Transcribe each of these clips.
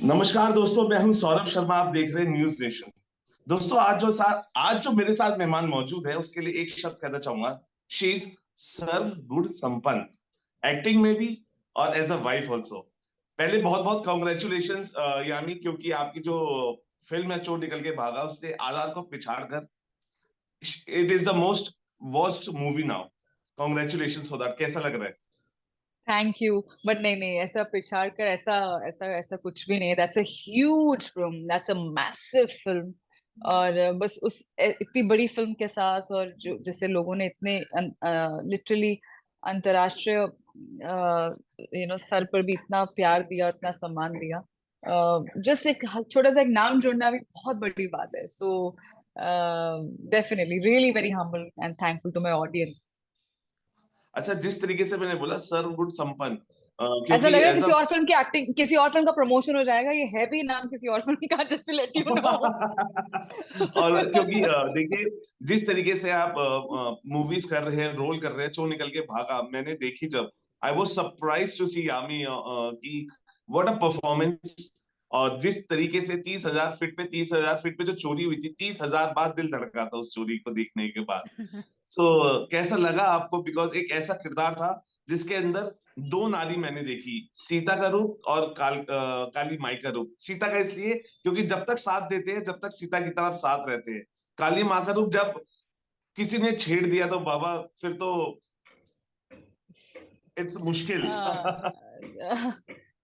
नमस्कार दोस्तों, मैं हूं सौरभ शर्मा। आप देख रहे हैं न्यूज नेशन। दोस्तों, आज जो मेरे साथ मेहमान मौजूद है उसके लिए एक शब्द कहना चाहूंगा। शी इज सर्व गुड संपन्न, एक्टिंग में भी और एज अ वाइफ ऑल्सो। पहले बहुत बहुत कॉन्ग्रेचुलेशन यामी, क्योंकि आपकी जो फिल्म है चोर निकल के भागा, उससे आधार को पिछाड़ कर it is the most watched movie now. Congratulation for that. कैसा लग रहा है? Thank you. बट नहीं नहीं, ऐसा पिछाड़ कर ऐसा ऐसा ऐसा कुछ भी नहीं। That's a huge film, that's a massive film. और बस इतनी बड़ी फिल्म के साथ, और जो जैसे लोगों ने इतने लिटरली अंतर्राष्ट्रीय स्तर पर भी इतना प्यार दिया, इतना सम्मान दिया। जस्ट एक छोटा सा एक नाम जोड़ना भी बहुत बड़ी बात है। So definitely really very humble and thankful to my audience. अच्छा, जिस तरीके से मैंने बोला सर्व गुड संपन्न, ऐसा क्योंकि लग रहा है एज किसी और फिल्म की एक्टिंग, किसी और फिल्म का प्रमोशन हो जाएगा। ये है भी नाम किसी और फिल्म का, just to let you know. और क्योंकि देखिए, जिस तरीके से आप मूवीज कर रहे हैं, रोल कर रहे हैं, चो निकल के भागा मैंने देखी जब, आई वाज सरप्राइज टू सी यामी कि व्हाट अ परफॉर्मेंस। और जिस तरीके से 30,000 फीट पे जो चोरी हुई थी, 30,000 बार दिल धड़का था उस चोरी को देखने के बाद। सो कैसा लगा आपको? बिकॉज एक ऐसा किरदार था जिसके अंदर दो नारी मैंने देखी, सीता का रूप और काली माई का रूप। सीता का इसलिए क्योंकि जब तक साथ देते हैं, जब तक सीता की तरफ साथ रहते हैं। काली माँ का रूप जब किसी ने छेड़ दिया तो बाबा, फिर तो इट्स मुश्किल।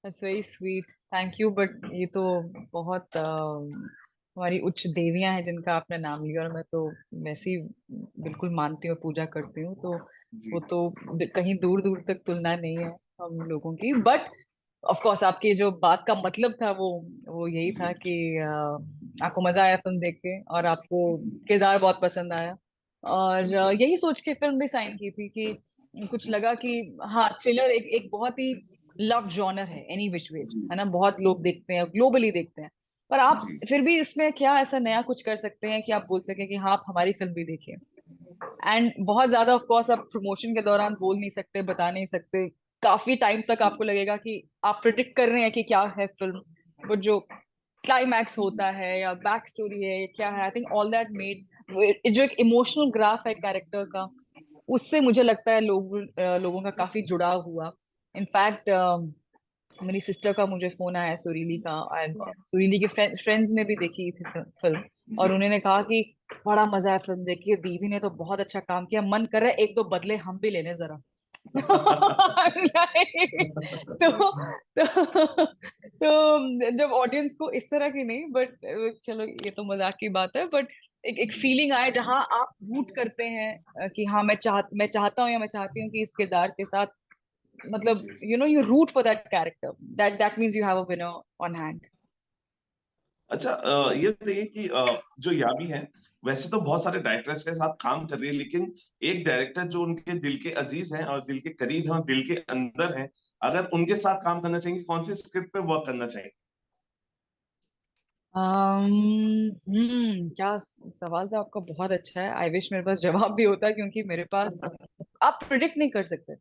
That's very sweet, thank you. But ये तो बहुत हमारी उच्च देवियां हैं जिनका आपने नाम लिया, और मैं तो वैसे ही बिल्कुल मानती हूँ, पूजा करती हूँ। तो जी। वो तो कहीं दूर दूर तक तुलना नहीं है हम लोगों की। बट ऑफ कोर्स आपकी जो बात का मतलब था वो यही था जी। कि आपको मजा आया फिल्म देख के, और आपको किरदार बहुत पसंद आया। और जी। यही सोच के फिल्म भी साइन की थी कि कुछ लगा कि हाँ, थ्रिलर एक एक बहुत ही लव जॉनर है एनी विच वेज, जी। है ना। बहुत लोग देखते हैं, ग्लोबली देखते हैं। पर आप जी। फिर भी इसमें क्या ऐसा नया कुछ कर सकते हैं कि आप बोल सके कि हाँ, आप हमारी फिल्म भी देखिए। एंड बहुत ज्यादा ऑफ कोर्स आप प्रमोशन के दौरान बोल नहीं सकते, बता नहीं सकते। काफी टाइम तक आपको लगेगा कि आप प्रिडिक्ट कर रहे हैं कि क्या है फिल्म। बट जो क्लाइमैक्स जी। होता है या बैक स्टोरी है, क्या है, I think all that made जो एक इमोशनल ग्राफ है कैरेक्टर का, उससे मुझे लगता है लोगों का काफी जुड़ाव हुआ। इनफैक्ट मेरी सिस्टर का मुझे फोन आया, सुरीली का, एंड वाह। सुरीली के फ्रेंड्स ने भी देखी थी फिल्म। जी। और उन्होंने कहा कि बड़ा मजा है फिल्म देखी, दीदी ने तो बहुत अच्छा काम किया, मन कर रहा है एक दो बदले हम भी लेने जरा। तो जब ऑडियंस को इस तरह की नहीं, बट चलो ये तो मजाक की बात है, बट एक फीलिंग आए जहां आप रूट करते हैं कि हाँ, मैं चाहता हूँ या मैं चाहती हूँ कि इस किरदार के साथ, मतलब जी। You root for that character, that means you have a winner on hand. अच्छा, ये बताइए कि जो यामी है, वैसे तो बहुत सारे डायरेक्टर्स के साथ काम कर रही है, लेकिन एक डायरेक्टर जो उनके दिल के अजीज हैं और दिल के करीब हैं और दिल के अंदर हैं, अगर उनके साथ काम करना चाहेंगे, कौन सी स्क्रिप्ट पे वर्क करना चाहेंगे? क्या सवाल था आपका, बहुत अच्छा है। आई विश मेरे पास जवाब भी होता, क्योंकि मेरे पास आप प्रिडिक्ट नहीं कर सकते।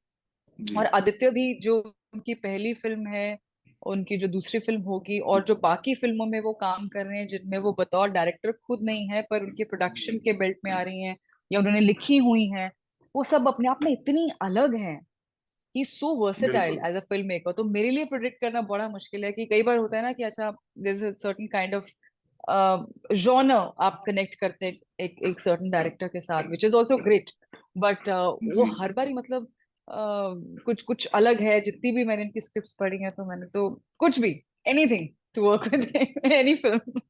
जी। और आदित्य भी, जो उनकी पहली फिल्म है, उनकी जो दूसरी फिल्म होगी, और जो बाकी फिल्मों में वो काम कर रहे हैं जिनमें वो बतौर डायरेक्टर खुद नहीं है पर उनके प्रोडक्शन के बेल्ट में आ रही हैं या उन्होंने लिखी हुई हैं, वो सब अपने आप में इतनी अलग हैं। ही सो वर्सेटाइल बिल्कुल। As a film maker. तो मेरे लिए प्रिडिक्ट करना बड़ा मुश्किल है। कि कई बार होता है ना कि अच्छा, there is a certain kind of genre आप कनेक्ट करते हैं एक सर्टेन डायरेक्टर के साथ, which is also great. But वो जी। हर बार ही मतलब कुछ कुछ अलग है। जितनी भी मैंने इनकी स्क्रिप्ट्स पढ़ी हैं, तो मैंने तो कुछ भी, anything to work with any film.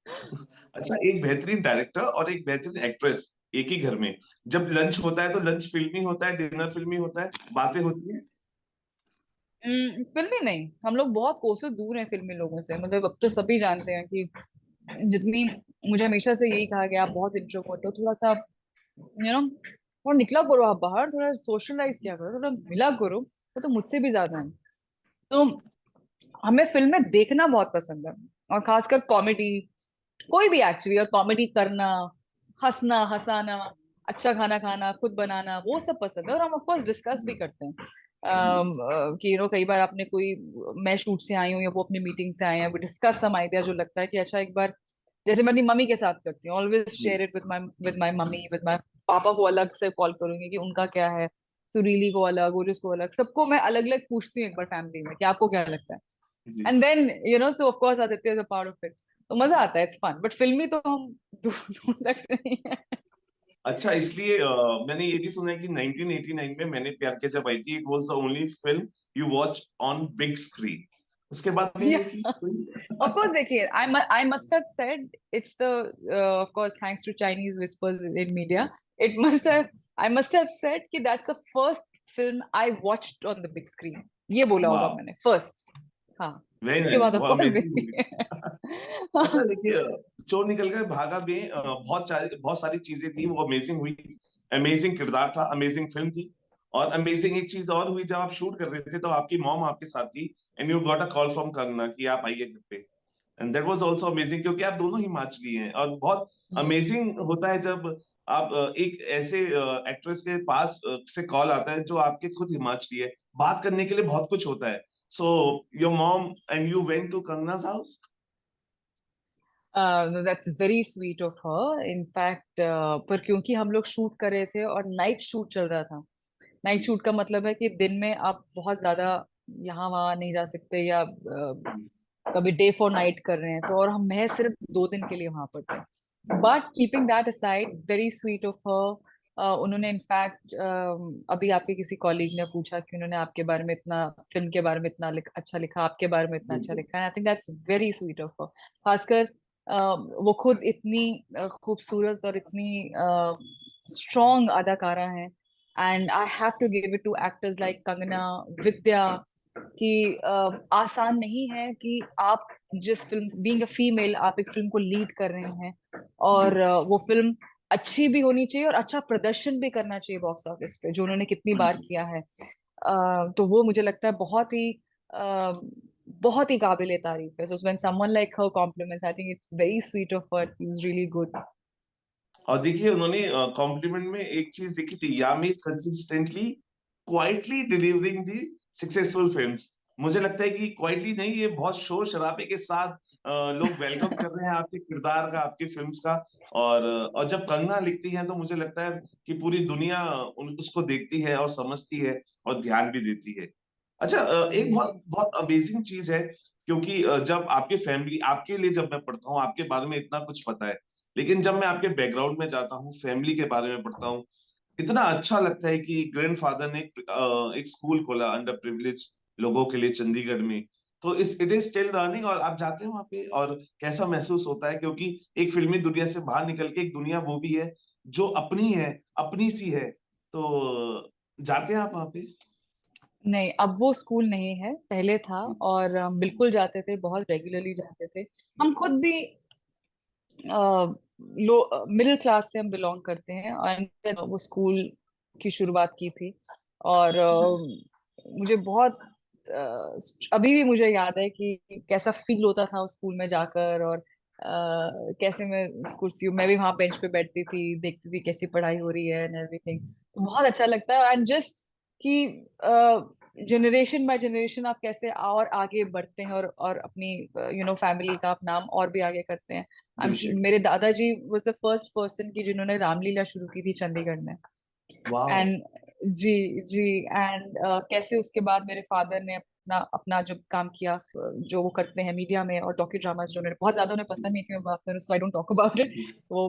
अच्छा, एक बेहतरीन डायरेक्टर और एक बेहतरीन एक्ट्रेस एक ही घर में, जब लंच होता है तो लंच फिल्मी होता है, डिनर फिल्मी होता है, बातें होती हैं। फिल्मी नहीं, हम लोग बहुत कोसों दूर हैं फिल्मी लोगों से। मतलब अब तो सभी जानते हैं कि जितनी, मुझे हमेशा से यही कहा गया, आप बहुत इंट्रोवर्ट हो, थोड़ा सा और निकला करो आप बाहर, थोड़ा सोशलाइज किया करो, थोड़ा मिला करो। वो तो मुझसे भी ज्यादा है। तो हमें फिल्में देखना बहुत पसंद है, और खासकर कॉमेडी, कोई भी एक्चुअली, और कॉमेडी करना, हंसना हंसाना, अच्छा खाना खाना, खुद बनाना, वो सब पसंद है। और हम ऑफ कोर्स डिस्कस भी करते हैं जी कि कई बार आपने कोई, मैं शूट से आई हूँ या वो अपनी मीटिंग से आए हैं, वो डिस्कस सम आइडिया जो लगता है कि अच्छा एक बार, जैसे मैं अपनी मम्मी के साथ करती हूँ, ऑलवेज जी share it with my mummy, with my papa को अलग से कॉल करूंगी कि उनका क्या है, सुरीली को अलग, ओजस को अलग, सबको मैं अलग अलग पूछती हूँ एक बार फैमिली में कि आपको क्या लगता है। जी। And then so of course Aditya is a part of it, तो मजा आता है, इट्स फन। बट फिल्मी तो हम दूर दूर तक नहीं है। अच्छा, इसलिए मैंने ये भी सुना है कि 1989 में मैंने प्यार किया जब आई थी, it was the only film you watch on big screen. उसके बाद नहीं देखी Of कोई? course, देखिए, I must have said it's the of course thanks to Chinese whispers in media. It must have I must have said कि that's the first film I watched on the big screen. ये बोला होगा वाह, मैंने first। हाँ, very उसके nice, बाद of बहुत course अमेजिंग मूवी। देखी है। अच्छा देखिए, चोर निकल गए भागा में बहुत सारी चीजें थी, वो अमेजिंग हुई। अमेजिंग किरदार था, अमेजिंग फिल्म थी। और अमेजिंग एक चीज और हुई, जब आप शूट कर रहे थे तो आपकी मॉम आपके साथ थी, and you got a call from Kangana कि आप आइए घर पे। And that was also amazing, क्योंकि आप दोनों हिमाचली हैं, और बहुत अमेजिंग होता है जब आप एक ऐसे एक्ट्रेस के पास से कॉल आता है जो आपके खुद हिमाचली है। बात करने के लिए बहुत कुछ होता है। So your mom and you went to Kangana's house? No, that's very sweet of her. In fact, पर क्योंकि हम लोग शूट कर रहे थे और नाइट शूट चल रहा था। नाइट शूट का मतलब है कि दिन में आप बहुत ज्यादा यहाँ वहां नहीं जा सकते, या कभी डे फॉर नाइट कर रहे हैं तो, और हम मैं सिर्फ 2 दिन के लिए वहां पर थे। But keeping that aside, very sweet of हर। उन्होंने इनफैक्ट अभी आपके किसी कॉलीग ने पूछा कि उन्होंने आपके बारे में इतना, फिल्म के बारे में इतना अच्छा लिखा, आपके बारे में इतना अच्छा बिल्कुल। लिखा है। I think that's very sweet of हर। खासकर वो खुद इतनी खूबसूरत और इतनी स्ट्रॉन्ग अदाकारा हैं। And I have to give it to actors like Kangana, Vidya, कि आसान नहीं है कि आप जिस फिल्म, बीइंग अ फीमेल, आप एक फिल्म को लीड कर रहे हैं, जी और वो फिल्म अच्छी भी होनी चाहिए और अच्छा प्रदर्शन भी करना चाहिए बॉक्स ऑफिस पे, जो उन्होंने कितनी बार बिल्कुल। किया है। तो वो मुझे लगता है बहुत ही काबिले तारीफ है। So when someone like her compliments, I think it's very sweet of her, is really good. और देखिए, उन्होंने कॉम्प्लीमेंट में एक चीज लिखी थी, Yami is consistently quietly delivering the successful films. मुझे लगता है कि क्वाइटली नहीं, ये बहुत शोर शराबे के साथ लोग वेलकम कर रहे हैं आपके किरदार का, आपकी फिल्म्स का। और जब कंगना लिखती हैं तो मुझे लगता है कि पूरी दुनिया उसको देखती है और समझती है और ध्यान भी देती है। अच्छा, एक बहुत बहुत अमेजिंग चीज है, क्योंकि जब आपके फैमिली, आपके लिए जब मैं पढ़ता हूँ, आपके बारे में इतना कुछ पता है, लेकिन जब मैं आपके बैकग्राउंड में जाता हूँ, फैमिली के बारे में पढ़ता हूँ, इतना अच्छा लगता है कि ग्रैंडफादर ने एक स्कूल खोला अंडर प्रिविलेज लोगों के लिए चंडीगढ़ में। तो इस इट इज स्टिल रनिंग, और आप जाते हैं वहां पे, और कैसा महसूस होता है? क्योंकि एक फिल्मी दुनिया से बाहर निकल के एक दुनिया वो भी है जो अपनी है, अपनी सी है। तो जाते हैं आप वहां पे? नहीं, अब वो स्कूल नहीं है, पहले था। और हम बिल्कुल जाते थे, बहुत रेगुलरली जाते थे। हम खुद भी लो मिडिल क्लास से हम बिलोंग करते हैं, और वो स्कूल की शुरुआत की थी। और मुझे बहुत अभी भी मुझे याद है कि कैसा फील होता था उस स्कूल में जाकर, और कैसे मैं भी वहां बेंच पे बैठती थी, देखती थी कैसी पढ़ाई हो रही है एंड एवरीथिंग। बहुत अच्छा लगता है। एंड जस्ट कि जनरेशन बाय जनरेशन आप कैसे और आगे बढ़ते हैं, और अपनी फैमिली का आप नाम और भी आगे करते हैं। बिल्कुल। मेरे दादाजी वाज द फर्स्ट पर्सन की जिन्होंने रामलीला शुरू की थी चंडीगढ़ में। वाह। And ji, ji. एंड कैसे उसके बाद मेरे फादर ने अपना अपना जो काम किया, जो वो करते हैं मीडिया में, और डॉक्यू ड्रामास जो उन्हें बहुत ज्यादा, उन्हें पसंद नहीं कि मैं बात करूं, so I don't talk about it. वो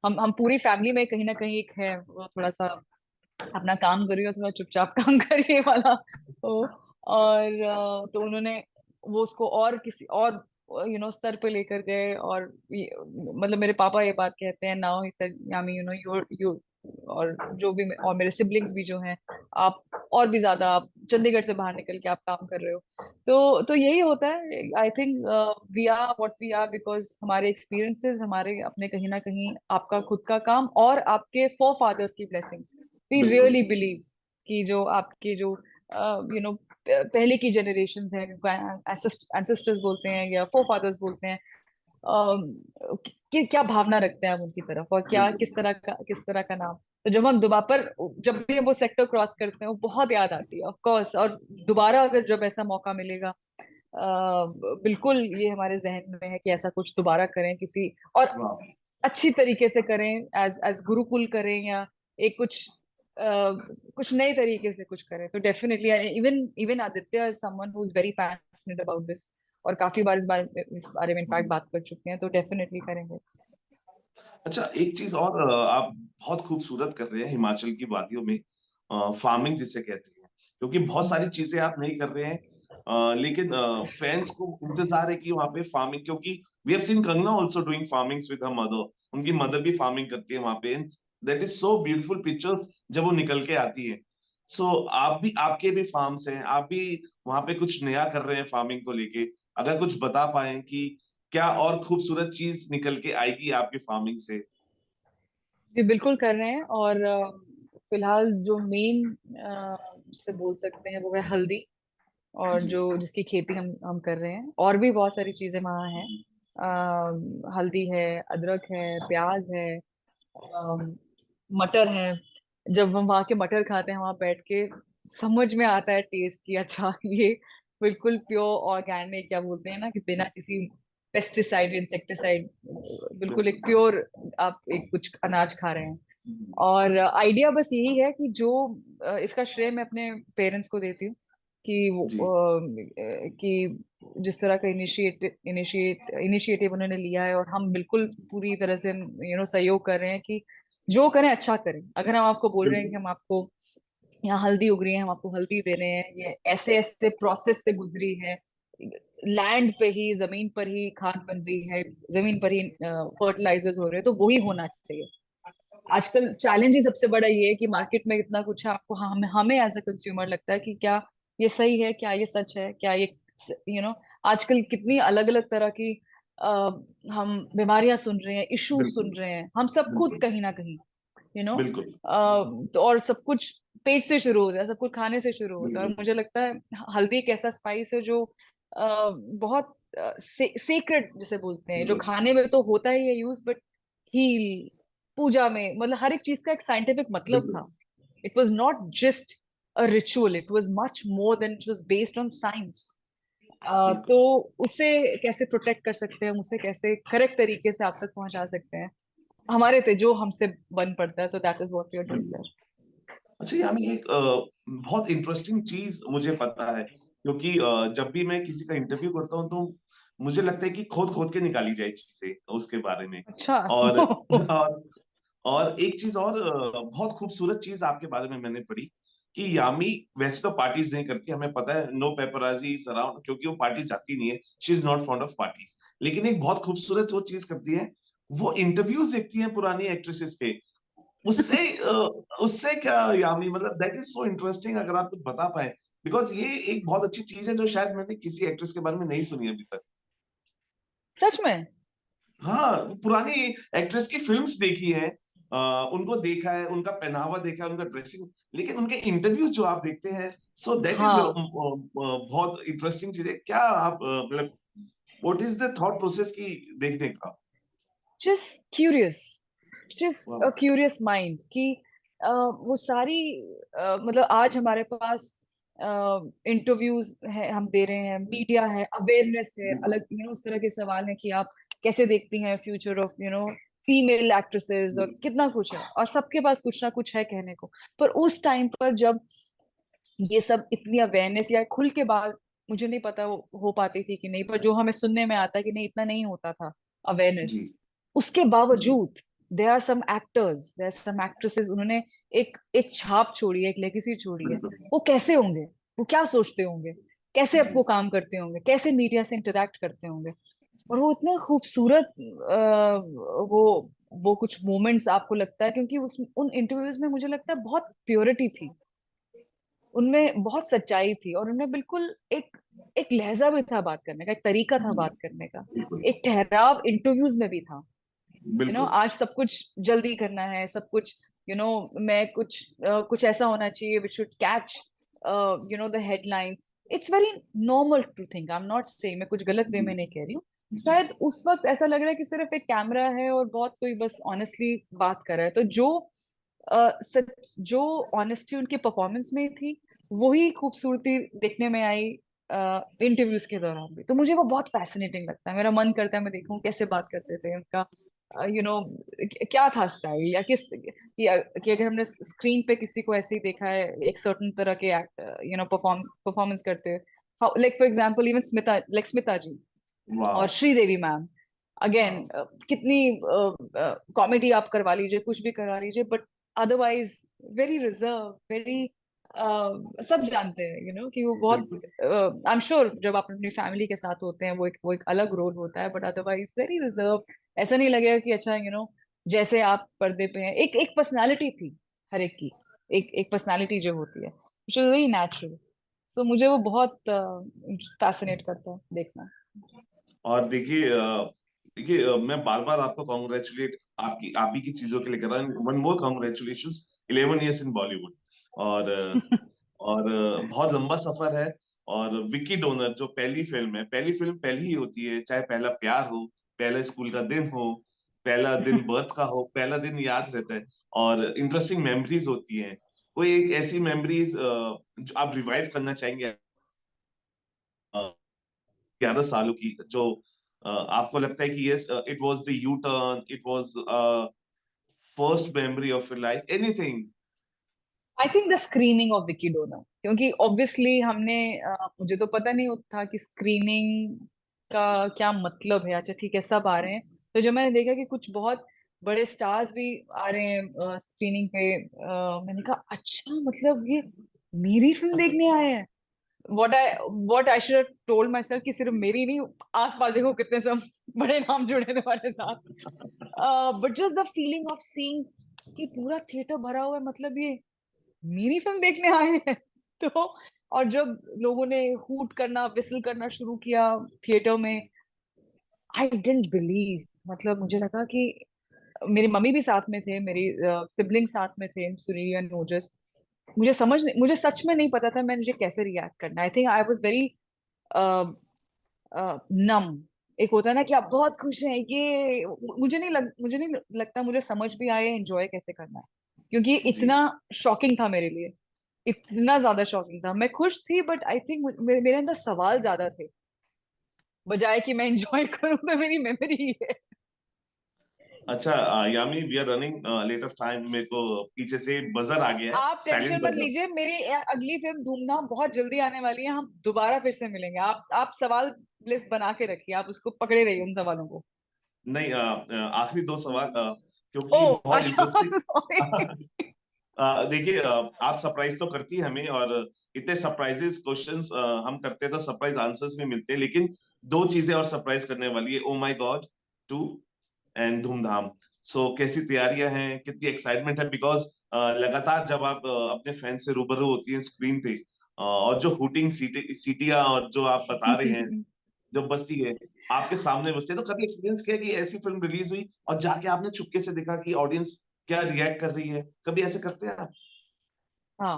हम पूरी फैमिली में कहीं ना कहीं एक है, वो थोड़ा सा अपना काम करिए और थोड़ा चुपचाप काम करिए वाला। तो और तो उन्होंने वो उसको और किसी और स्तर पे लेकर गए। और मतलब मेरे पापा ये बात कहते हैं, now he said, Yami you और जो भी, और मेरे सिबलिंग्स भी जो हैं, आप और भी ज्यादा, आप चंडीगढ़ से बाहर निकल के आप काम कर रहे हो। तो यही होता है। I think we are what we are because हमारे एक्सपीरियंसेस, हमारे अपने कहीं ना कहीं आपका खुद का काम और आपके फोर फादर्स की ब्लेसिंग्स। वी बिल्कुल। रियली बिलीव कि जो आपके जो पहले की जनरेशन है, एंसेस्टर्स बोलते हैं या फोर फादर्स बोलते हैं, कि क्या भावना रखते हैं हम उनकी तरफ, और क्या बिल्कुल। किस तरह का नाम। तो जब हम दोबारा पर जब भी हम वो सेक्टर क्रॉस करते हैं वो बहुत याद आती है ऑफ कोर्स। और दोबारा अगर जब ऐसा मौका मिलेगा, बिल्कुल ये हमारे जहन में है कि ऐसा कुछ दोबारा करें किसी और वाह। अच्छी तरीके से करें, एज एज गुरुकुल करें, या एक कुछ नए तरीके से कुछ करें। तो definitely even even Aditya is someone who is very passionate about this, और काफी बार इस बारे में इनफैक्ट जी। बात कर चुके हैं, तो डेफिनेटली करेंगे। अच्छा, एक चीज और आप बहुत खूबसूरत कर रहे हैं हिमाचल की वादियों में, फार्मिंग जिसे कहते हैं, क्योंकि बहुत सारी चीजें आप नहीं कर रहे हैं, लेकिन फैंस को इंतजार है कि वहां पे फार्मिंग, क्योंकि we have seen Kangana also doing farmings with her mother, उनकी मदर भी फार्मिंग करती है वहां पे, that is so beautiful pictures जब वो निकल के आती है। सो आप भी, आपके भी फार्म्स हैं, आप भी वहां पे कुछ नया कर रहे हैं फार्मिंग को लेके, अगर कुछ बता पाए कि क्या और खूबसूरत चीज निकल के आएगी आपकी फार्मिंग से। जी बिल्कुल कर रहे हैं। और फिलहाल जो मेन से बोल सकते हैं वो है हल्दी, और जी। जो जिसकी खेती हम कर रहे हैं। और भी बहुत सारी चीजें वहाँ हैं। हल्दी है, अदरक है, प्याज है, अम, मटर है। जब हम वहाँ के मटर खाते हैं वहाँ बैठ के, समझ में आता है टेस्ट की, अच्छा ये बिल्कुल प्योर ऑर्गेनिक, क्या बोलते हैं ना, कि बिना किसी पेस्टिसाइड इंसेक्टिसाइड, बिल्कुल बिल्कुल। एक प्योर आप एक कुछ अनाज खा रहे हैं। और आइडिया बस यही है कि जो इसका श्रेय मैं अपने पेरेंट्स को देती हूँ, कि जी। कि जिस तरह का इनिशिएटिव उन्होंने लिया है, और हम बिल्कुल पूरी तरह से सहयोग कर रहे हैं कि जो करें अच्छा करें। अगर हम आपको बोल रहे हैं कि बिल्कुल। हम आपको यहाँ हल्दी उग रही है, हम आपको हल्दी दे रहे हैं, ये ऐसे ऐसे प्रोसेस से गुजरी है, लैंड पे ही, जमीन पर ही खाद बन रही है, जमीन पर ही फर्टिलाइजर्स हो रहे हैं, तो वही होना चाहिए। आजकल चैलेंज ही सबसे बड़ा ये है कि मार्केट में इतना कुछ है, आपको हमें एज अ कंज्यूमर लगता है कि क्या ये सही है, क्या ये सच है, क्या ये आजकल कितनी अलग अलग तरह की आ, हम बीमारियां सुन रहे हैं, इश्यूज बिल्कुल। सुन रहे हैं, हम सब खुद बिल्कुल। कहीं ना कहीं, यू नो बिल्कुल। तो और सब कुछ पेट से शुरू होता है, सब कुछ खाने से शुरू होता है। और बिल्कुल। मुझे लगता है हल्दी एक ऐसा स्पाइस है जो बहुत सेक्रेड जिसे बोलते हैं, जो बिल्कुल। खाने में तो होता ही है यूज, बट हील, पूजा में, मतलब हर एक चीज का एक साइंटिफिक मतलब बिल्कुल। था। It was not just a ritual, it was much more than, it was based on science. तो बिल्कुल। उसे कैसे प्रोटेक्ट कर सकते हैं, उसे कैसे करेक्ट तरीके से आप तक पहुंचा सकते हैं, हमारे थे जो हमसे बन पड़ता है। तो that is what we are doing बिल्कुल। देयर। अच्छा, यानी एक बहुत इंटरेस्टिंग चीज मुझे पता है, क्योंकि जब भी मैं किसी का इंटरव्यू करता हूँ तो मुझे लगता है कि खोद खोद के निकाली जाए चीजें उसके बारे में। अच्छा। और और और एक चीज और, बहुत खूबसूरत चीज आपके बारे में मैंने पढ़ी कि यामी वैसे तो पार्टीज नहीं करती, हमें पता है, नो पेपराजी अराउंड, क्योंकि वो पार्टी जाती नहीं है, she is not fond of parties. लेकिन एक बहुत खूबसूरत वो चीज करती है, वो इंटरव्यूज देखती है पुरानी एक्ट्रेसेस के। उससे उससे क्या यामी, मतलब दैट इज सो इंटरेस्टिंग, अगर आप कुछ बता पाए, बिकॉज ये एक बहुत अच्छी चीज है जो शायद मैंने किसी एक्ट्रेस के बारे में नहीं सुनी अभी तक। सच में। हाँ, पुरानी एक्ट्रेस की फिल्म्स देखी है, उनको देखा है, उनका पहनावा देखा है, उनका ड्रेसिंग, लेकिन उनके इंटरव्यूज जो आप देखते हैं, सो दैट इज हाँ, बहुत इंटरेस्टिंग चीज है। क्या आप मतलब what is the thought process की देखने का। जस्ट क्यूरियस, जस्ट अ वाह। क्यूरियस माइंड कि वो सारी मतलब आज हमारे पास इंटरव्यूज है, हम दे रहे हैं, मीडिया है, अवेयरनेस है, बिल्कुल। अलग उस तरह के सवाल है कि आप कैसे देखती हैं फ्यूचर ऑफ फीमेल एक्ट्रेसेस, और बिल्कुल। कितना कुछ है, और सबके पास कुछ ना कुछ है कहने को। पर उस टाइम पर जब ये सब इतनी अवेयरनेस या खुल के बात, मुझे नहीं पता हो पाती थी कि नहीं, पर जो हमें सुनने में आता है कि नहीं, इतना नहीं होता था जी। अवेयरनेस। उसके जी। बावजूद there are some actors, there are some actresses, उन्होंने एक एक छाप छोड़ी है, एक लेगेसी छोड़ी है। बिल्कुल। वो कैसे होंगे, वो क्या सोचते होंगे, कैसे जी। आपको काम करते होंगे, कैसे मीडिया से इंटरेक्ट करते होंगे। और वो इतने खूबसूरत वो कुछ मोमेंट्स आपको लगता है, क्योंकि उस उन इंटरव्यूज में मुझे लगता है बहुत प्योरिटी थी, उनमें बहुत सच्चाई थी, और उनमें बिल्कुल एक एक लहजा भी था बात करने का, एक तरीका था जी। बात करने का, बिल्कुल। एक ठहराव इंटरव्यूज में भी था। बिल्कुल। आज सब कुछ जल्दी करना है, सब कुछ मैं कुछ ऐसा होना चाहिए which should catch the headlines. It's very normal to think, I am not saying, मैं कुछ गलत वे जी। में नहीं कह रही हूँ, शायद उस वक्त ऐसा लग रहा है कि सिर्फ एक कैमरा है और बहुत कोई बस ऑनेस्टली बात कर रहा है, तो जो सच जो ऑनेस्टी उनकी परफॉर्मेंस में थी, वही खूबसूरती देखने में आई इंटरव्यूज के दौरान भी। तो मुझे वो बहुत फैसिनेटिंग लगता है, मेरा मन करता है मैं देखूं कैसे बात करते थे उनका, क्या था स्टाइल, या कि अगर हमने स्क्रीन पे किसी को ऐसे ही देखा है एक सर्टन तरह के एक्ट परफॉर्मेंस करते हुए, like for example even Smita ji और वाह। श्रीदेवी मैम, अगेन कितनी कॉमेडी आप करवा लीजिए, कुछ भी करवा लीजिए, but otherwise very reserve, very सब जानते हैं कि वो बिल्कुल। बहुत, आई एम श्योर जब आप अपनी फैमिली के साथ होते हैं वो एक अलग रोल होता है, बट अदरवाइज वेरी रिजर्व। ऐसा नहीं लगेगा कि अच्छा जैसे आप पर्दे पे हैं, एक एक पर्सनालिटी थी हर एक की, एक एक पर्सनालिटी जो होती है, विच इज वेरी नेचुरल। तो मुझे वो बहुत फैसिनेट करता है देखना। और देखिए मैं बार बार आपको कॉन्ग्रेचुलेट आपकी आप ही की चीजों के लिए कर रहा हूँ। वन मोर कॉन्ग्रेचुलेशंस, 11 years इन बॉलीवुड। और बहुत लंबा सफर है। और विक्की डोनर जो पहली फिल्म पहली ही होती है, चाहे पहला प्यार हो, पहला स्कूल का दिन हो, पहला दिन बर्थ का हो, पहला दिन याद रहता है। और इंटरेस्टिंग मेमोरीज होती हैं। कोई एक ऐसी मेमोरीज जो आप रिवाइव करना चाहेंगे 11 सालों की, जो आपको लगता है कि yes it was the U turn, it was first memory of your life, anything? I think the screening of Vicky donor, क्योंकि ऑब्वियसली मुझे तो पता नहीं था कि स्क्रीनिंग का क्या मतलब है। अच्छा ठीक है, सब आ रहे हैं, तो जब मैंने देखा कि कुछ बहुत बड़े स्टार्स भी आ रहे हैं स्क्रीनिंग पे, मैंने कहा अच्छा मतलब ये मेरी फिल्म देखने आए हैं। What I should have told my self कि सिर्फ मेरी नहीं, आसपास देखो कितने सब बड़े नाम जुड़े हैं तुम्हारे साथ। But just the feeling of seeing कि पूरा थिएटर भरा हुआ है, मतलब ये मेरी फिल्म देखने आए हैं। तो और जब लोगों ने हूट करना, विसल करना शुरू किया थिएटर में, आई डेंट बिलीव, मतलब मुझे लगा कि मेरी मम्मी भी साथ में थे, मेरी सिबलिंग साथ में थे, सुनील एंड ओजस। मुझे सच में नहीं पता था मैं मुझे कैसे रिएक्ट करना। I think I was very numb. एक होता है ना कि आप बहुत खुश हैं, ये मुझे नहीं लगता मुझे समझ भी आए एंजॉय कैसे करना है, क्योंकि ये जी। इतना शॉकिंग था मेरे लिए, इतना ज्यादा शॉकिंग था। मैं खुश थी बट आई थिंक मेरे अंदर सवाल ज्यादा थे, बजाय कि मैं एंजॉय करूं तो मेरी मेमोरी है। अच्छा Yami, we are running late of time. मेरे को पीछे से बजर आ गया है, आप टेंशन साइलेंट मत बजर। लीजिए, मेरी अगली फिल्म धूमधाम बहुत जल्दी आने वाली है, हम दोबारा फिर से मिलेंगे। आप सवाल लिस्ट बना के रखिए, आप उसको पकड़े रहिए उन सवालों को। नहीं, आखिरी दो सवाल, ओ क्योंकि बहुत अच्छा इंटरेस्टिंग। सॉरी। देखिए आप सरप्राइज तो करती है हमें, और इतने सरप्राइजेस क्वेश्चंस हम करते हैं तो सरप्राइज आंसर्स भी मिलते हैं, लेकिन दो चीजें और सरप्राइज करने वाली है, ओ माय गॉड 2 एंड धूमधाम। सो कैसी तैयारियां हैं, कितनी एक्साइटमेंट है? बिकॉज लगातार जब आप अपने फैंस से रूबरू होती हैं स्क्रीन पे, और जो हुटिंग सीटियां और जो आप बता रहे हैं, जो बजती है आपके सामने बजती है, तो कभी एक्सपीरियंस किया कि ऐसी फिल्म रिलीज हुई और जाके आपने चुपके से देखा कि ऑडियंस क्या रिएक्ट कर रही है? कभी ऐसे करते हैं आप? हाँ,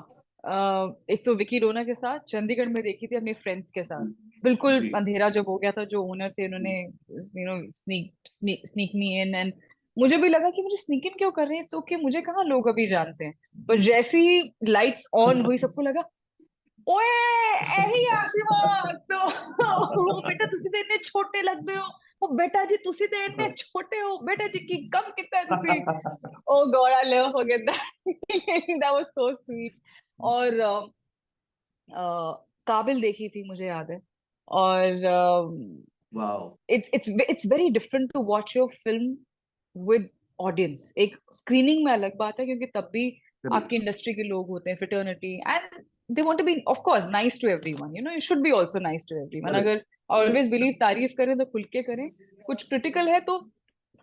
एक तो विकी डोना के साथ चंडीगढ़ में देखी थी अपने फ्रेंड्स के साथ। बिल्कुल जी। अंधेरा जब हो गया था, जो ओनर थे उन्होंने स्नीक मी इन, एंड मुझे भी लगा कि मुझे स्नीक इन क्यों कर रहे हैं, इट्स ओके, मुझे कहाँ लोग अभी जानते हैं। पर जैसे ही लाइट्स ऑन हुई सबको लगा ओए ਇਹੀ आशीर्वाद तो वो बेटा तुसी तो इतने छोटे लगते हो, ओ बेटा जी तुसी तो इतने छोटे हो, बेटा जी की कम कितना है तुसी। Oh god I never forget that, that was so sweet. और काबिल देखी थी मुझे याद है। और वाह। It's very different to watch your film with audience. एक स्क्रीनिंग में अलग बात है, क्योंकि तब भी आपकी इंडस्ट्री के लोग होते हैं, fraternity, and they want to be of course nice to everyone, you should be also nice to everyone. Correct. अगर ऑलवेज बिलीव तारीफ करें तो खुल के करें, कुछ क्रिटिकल है तो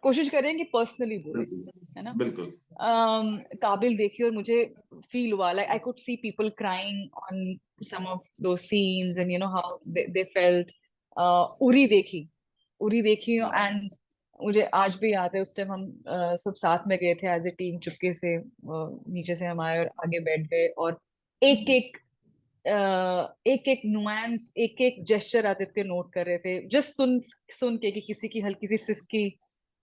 कोशिश करें कि पर्सनली बोले, बिल्कुल। है ना। बिल्कुल। काबिल देखी और मुझे फील हुआ, like I could see people crying on some of those scenes, and how they felt. Uri देखी वाह। एंड मुझे आज भी याद है, उस टाइम हम सब साथ में गए थे एज ए टीम, चुपके से नीचे से हम आए और आगे बैठ गए, और एक एक एक एक नुआंस, एक एक जेस्चर आदित्य नोट कर रहे थे, जस्ट सुन सुन के कि किसी की हल्की सी सिसकी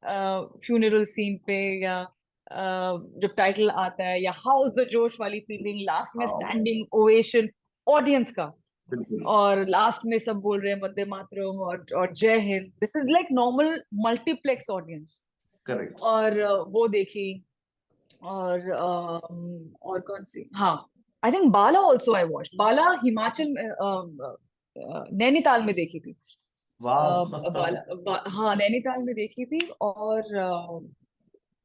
फ्यूनरल सीन पे, या जब टाइटल आता है, या हाउस द जोश वाली फीलिंग, लास्ट में हाँ, स्टैंडिंग ओवेशन ऑडियंस का, बिल्कुल और लास्ट में सब बोल रहे हैं वंदे मातरम और Jai Hind, this is like normal multiplex audience. Correct. और वो देखी। और कौन सी, हाँ, I think Bala also I watch, Bala Himachal में, नैनीताल में देखी थी। वाह। हाँ, नैनीताल में देखी थी, और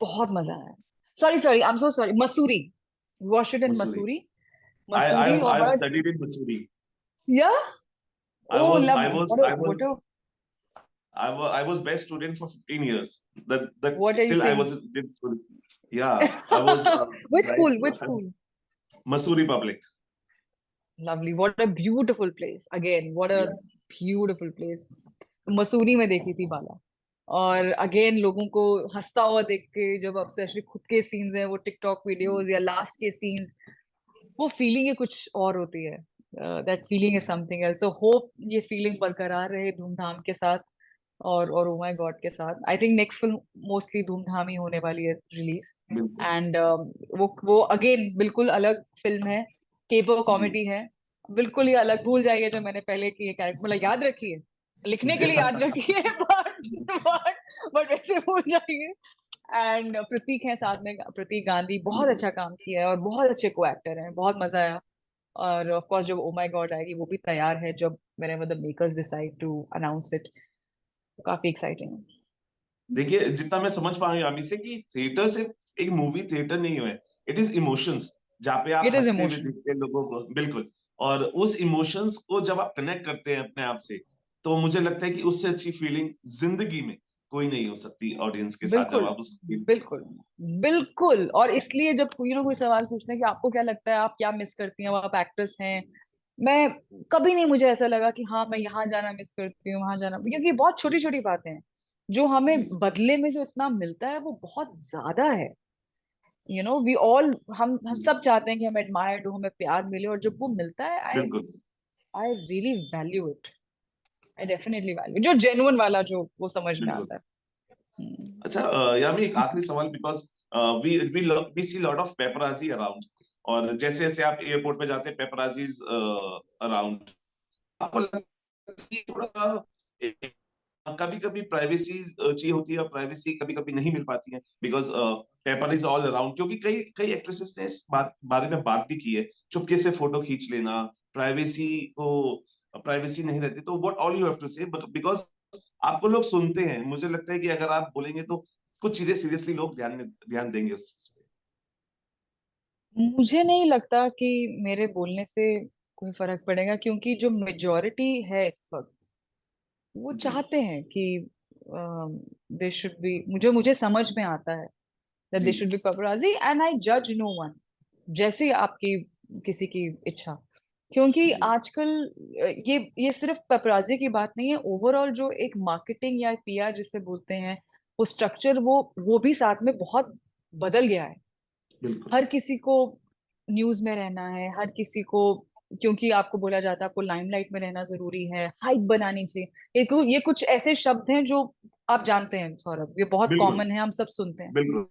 बहुत मजा आया। Sorry sorry, I am so sorry, Mussoorie, was it in Mussoorie. Mussoorie. I Mussoorie, और I've बड़ा, studied in Missouri. Yeah, I oh was love, I was I was what I was best student for 15 years. That what are you till I saying? was in school. Yeah, I was Which right. school, which school? Missouri Public. Lovely, what a beautiful place, again, what a Yeah. beautiful place। Mussoorie में देखी थी बाला। और again लोगों को हंसता हुआ देख के, जब अब स्पेशली खुद के सीन्स हैं, वो टिकटॉक वीडियोस या लास्ट के सीन्स, वो फीलिंग ही कुछ और होती है। That feeling is something else. So hope ये फीलिंग बरकरार रहे धूमधाम के साथ, और ओ माय गॉड के साथ। I think next film mostly धूमधाम ही होने वाली है रिलीज। बिल्कुल। एंड वो अगेन बिल्कुल अलग फिल्म है, केपो जी। कॉमेडी है, बिल्कुल ही अलग। भूल जाइए जो मैंने पहले की कैरेक्टर, मतलब याद रखी है, लिखने के लिए याद रखी है, बट वैसे भूल जाइए। एंड प्रतीक है साथ में, प्रतीक गांधी, बहुत बिल्कुल। अच्छा काम किया है, और बहुत अच्छे को एक्टर हैं, बहुत मजा आया। और ऑफ कोर्स जब ओ माय गॉड आएगी, वो भी तैयार है, जब whenever the makers decide to announce it, काफी एक्साइटिंग है। देखिए जितना मैं समझ पा रहा हूँ यामी से कि थिएटर सिर्फ एक मूवी थिएटर नहीं है, इट इज इमोशंस, जहाँ पे आप इट इज हंसते हुए इमोशन। देखते हैं लोगों को। बिल्कुल। और उस इमोशंस को जब आप कनेक्ट करते हैं अपने आप से, तो मुझे लगता है कि उससे अच्छी फीलिंग जिंदगी में कोई नहीं हो सकती ऑडियंस के साथ, जब बिल्कुल आप उस बिल्कुल बिल्कुल। और इसलिए जब कोई सवाल पूछते हैं कि आपको क्या लगता है, आप क्या मिस करती हैं, वो आप एक्ट्रेस हैं, मैं कभी नहीं, मुझे ऐसा लगा कि हाँ मैं यहाँ जाना मिस करती हूँ, वहां जाना, क्योंकि बहुत छोटी छोटी बातें हैं जो हमें जी। बदले में जो इतना मिलता है, वो बहुत ज्यादा है। वी ऑल, हम सब चाहते हैं कि हम एडमायर्ड हो, हमें प्यार मिले, और जब वो मिलता है, आई बिल्कुल। I really value it. I definitely value जो जेन्युइन वाला, जो वो समझ में बिल्कुल। आता है। हम्म। अच्छा, यामी एक आखिरी सवाल, because we we see lot of paparazzi around, और जैसे जैसे आप एयरपोर्ट पे जाते हैं पेपराजीज अराउंड, आपको लगता है कि थोड़ा कभी कभी प्राइवेसी चाहिए होती है, और प्राइवेसी कभी कभी नहीं मिल पाती है, because paper is all around, क्योंकि कई कई एक्ट्रेसेस ने इस बारे में बात भी की है, चुपके से फोटो खींच लेना, प्राइवेसी को, प्राइवेसी नहीं रहती, तो what all you have to say, because आपको लोग सुनते हैं, मुझे लगता है कि अगर आप बोलेंगे तो कुछ चीजें सीरियसली लोग ध्यान देंगे उस चीज पे। मुझे नहीं लगता कि मेरे बोलने से कोई फर्क पड़ेगा, क्योंकि जो मेजोरिटी है इस वक्त, वो जी। चाहते हैं कि दे शुड बी, मुझे समझ में आता है दैट दे जी। Should be paparazzi, and I जज नो वन, जैसे आपकी किसी की इच्छा। क्योंकि जी। आजकल ये सिर्फ paparazzi की बात नहीं है, ओवरऑल जो एक मार्केटिंग या पीआर जिसे बोलते हैं, वो स्ट्रक्चर, वो भी साथ में बहुत बदल गया है। बिल्कुल। हर किसी को न्यूज में रहना है, हर किसी को, क्योंकि आपको बोला जाता है आपको लाइमलाइट में रहना जरूरी है, हाइप बनानी चाहिए। ये कुछ ऐसे शब्द हैं जो आप जानते हैं सौरभ, ये बहुत बिल्कुल। कॉमन है, हम सब सुनते हैं। बिल्कुल।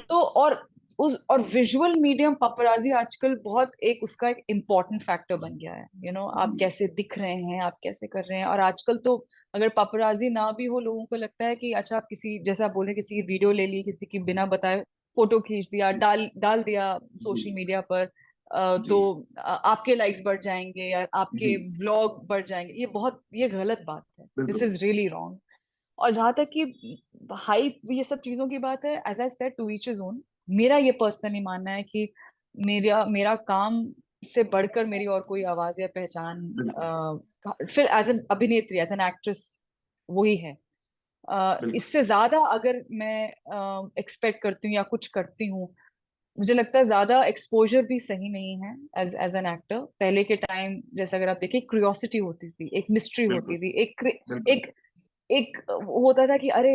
तो और विजुअल मीडियम पपराजी आजकल बहुत एक उसका एक इम्पोर्टेंट फैक्टर बन गया है। आप जी। कैसे दिख रहे हैं, आप कैसे कर रहे हैं। और आजकल तो अगर पपराजी ना भी हो, लोगों को लगता है कि अच्छा, आप किसी, जैसा आप बोले, किसी की वीडियो ले ली, किसी की बिना बताए फोटो खींच दिया, डाल डाल दिया जी। सोशल मीडिया पर, जी। तो आपके लाइक्स बढ़ जाएंगे या जी। आपके व्लॉग बढ़ जाएंगे। ये गलत बात है, दिस बिल्कुल। Is really wrong. और जहां तक कि हाइप, ये सब चीजों की बात है, as I said, to each his own. मेरा ये पर्सनली मानना है कि मेरा मेरा काम से बढ़कर मेरी और कोई आवाज या पहचान, बिल्कुल। फिर एज एन अभिनेत्री, एज एन एक्ट्रेस, वही है। बिल्कुल। इससे ज्यादा अगर मैं एक्सपेक्ट करती हूँ या कुछ करती हूँ, मुझे लगता है ज्यादा एक्सपोजर भी सही नहीं है। एज एज एन एक्टर, पहले के टाइम जैसे अगर आप देखिए, क्यूरियोसिटी होती थी, एक मिस्ट्री बिल्कुल। होती थी, बिल्कुल। एक एक होता था कि अरे,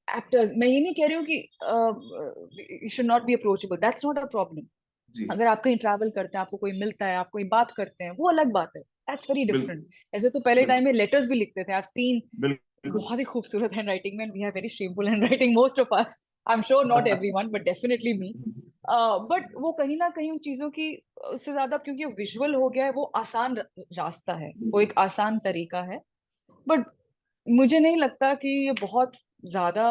एक्टर्स, मैं ये नहीं कह रही हूँ कि you should not be approachable, that's not a problem, जी अगर आप कहीं ट्रैवल करते हैं, आपको कोई मिलता है, आप कोई बात करते हैं, वो अलग बात है, दैट्स वेरी बिल्कुल डिफरेंट। ऐसे तो पहले टाइम बिल्कुल में लेटर्स भी लिखते थे, आई हैव सीन बिल्कुल बहुत ही खूबसूरत हैंड राइटिंग में, we have very shameful handwriting most of us, I am sure not everyone but definitely me. But वो कहीं ना कहीं उन चीजों की उससे ज्यादा, क्योंकि विजुअल हो गया है, वो आसान रास्ता है, वो एक आसान तरीका है। बट मुझे नहीं लगता कि ये बहुत ज्यादा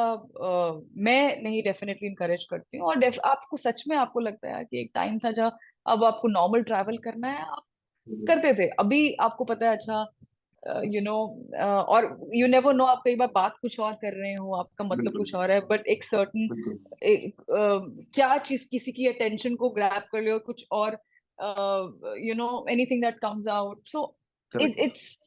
मैं नहीं डेफिनेटली इनकरेज करती हूँ। और आपको सच में आपको लगता है कि एक टाइम था जब अब आपको नॉर्मल ट्रैवल करना है, आप करते थे, अभी आपको पता है अच्छा यू नो और यू नेवर नो, आप कई बार बात कुछ और कर रहे हो, आपका मतलब बिल्कुल कुछ और है, बट एक सर्टन बिल्कुल क्या चीज किसी की अटेंशन को ग्रैब कर ले और कुछ और anything that comes out, so correct it's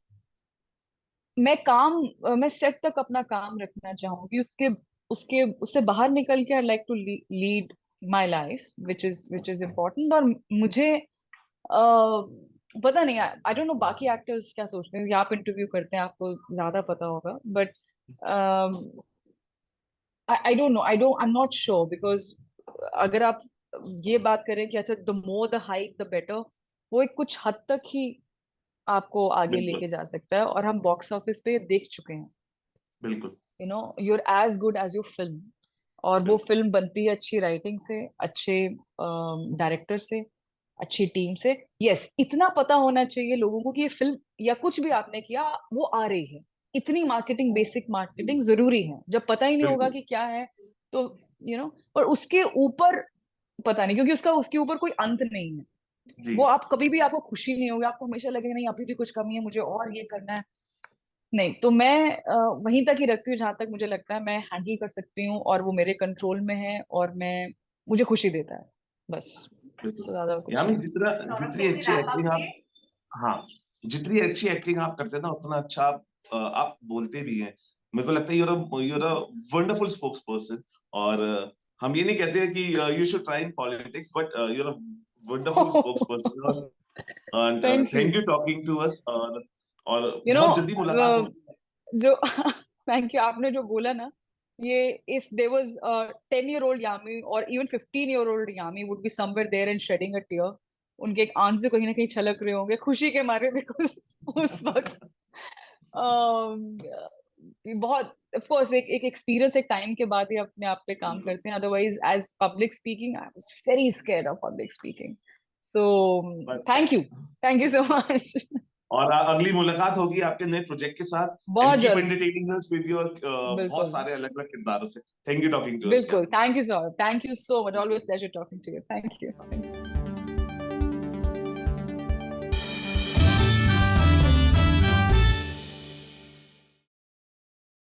मैं सेट तक अपना काम रखना चाहूंगी, उसके उसके उससे बाहर निकल के I like to lead my life which is important. और मुझे पता नहीं, आई डोंट नो बाकी एक्टर्स क्या सोचते हैं, या आप इंटरव्यू करते हैं, आपको ज्यादा पता होगा, but I don't no, I am not sure, because अगर आप ये बात करें कि अच्छा the more the height the better, वो एक कुछ हद तक ही आपको आगे बिल्कुल लेके जा सकता है, और हम बॉक्स ऑफिस पे देख चुके हैं, बिल्कुल you are as good as your film. और वो बिल्कुल फिल्म बनती है अच्छी राइटिंग से, अच्छे डायरेक्टर से, अच्छी टीम से। यस, इतना पता होना चाहिए लोगों को कि ये फिल्म या कुछ भी आपने किया वो आ रही है, इतनी मार्केटिंग, बेसिक मार्केटिंग जरूरी है। जब पता ही नहीं होगा बिल्कुल कि क्या है, तो और उसके ऊपर पता नहीं, क्योंकि उसका उसके ऊपर कोई अंत नहीं है। जी वो आप कभी भी, आपको खुशी नहीं होगी, आपको हमेशा लगेगा नहीं अभी भी कुछ कमी है, मुझे और ये करना है। नहीं, तो मैं वहीं तक ही रखती हूँ जहां तक मुझे लगता है मैं हैंडल कर सकती हूँ, और वो मेरे कंट्रोल में है, और मैं मुझे खुशी देता है, बस, बिल्कुल इससे ज्यादा कुछ यानी नहीं। जितना जितनी अच्छी एक्टिंग आप हाँ जितनी अच्छी एक्टिंग आप करते हैं ना उतना अच्छा आप बोलते भी हैं। मेरे को लगता है you're a wonderful spokes person. और हम ये नहीं कहते हैं कि you should try in politics but you're a wonderful spokes person. और thank you. Thank you talking to us. और यू नो बहुत जल्दी मुलाकात होगी। जो थैंक यू, आपने जो बोला ना, ये if there was 10-year-old Yami और even 15-year-old Yami would be somewhere there and shedding a tear, उनके एक आंसू कहीं ना कहीं छलक रहे होंगे खुशी के मारे, बिकॉज उस वक्त बहुत, ऑफ कोर्स, एक एक्सपीरियंस, एक टाइम के बाद ही अपने आप पे काम बिल्कुल करते हैं, otherwise as public speaking I was very scared of public speaking. So बस थैंक यू सो मच। और अगली मुलाकात होगी आपके नए प्रोजेक्ट के साथ। एंड बहुत कीप जल्द, एंटरटेनिंग अस विद योर बहुत बिल्कुल सारे अलग अलग किरदारों से। Thank you talking to us. बिल्कुल, thank you sir, thank you so much, always pleasure talking to you, thank you.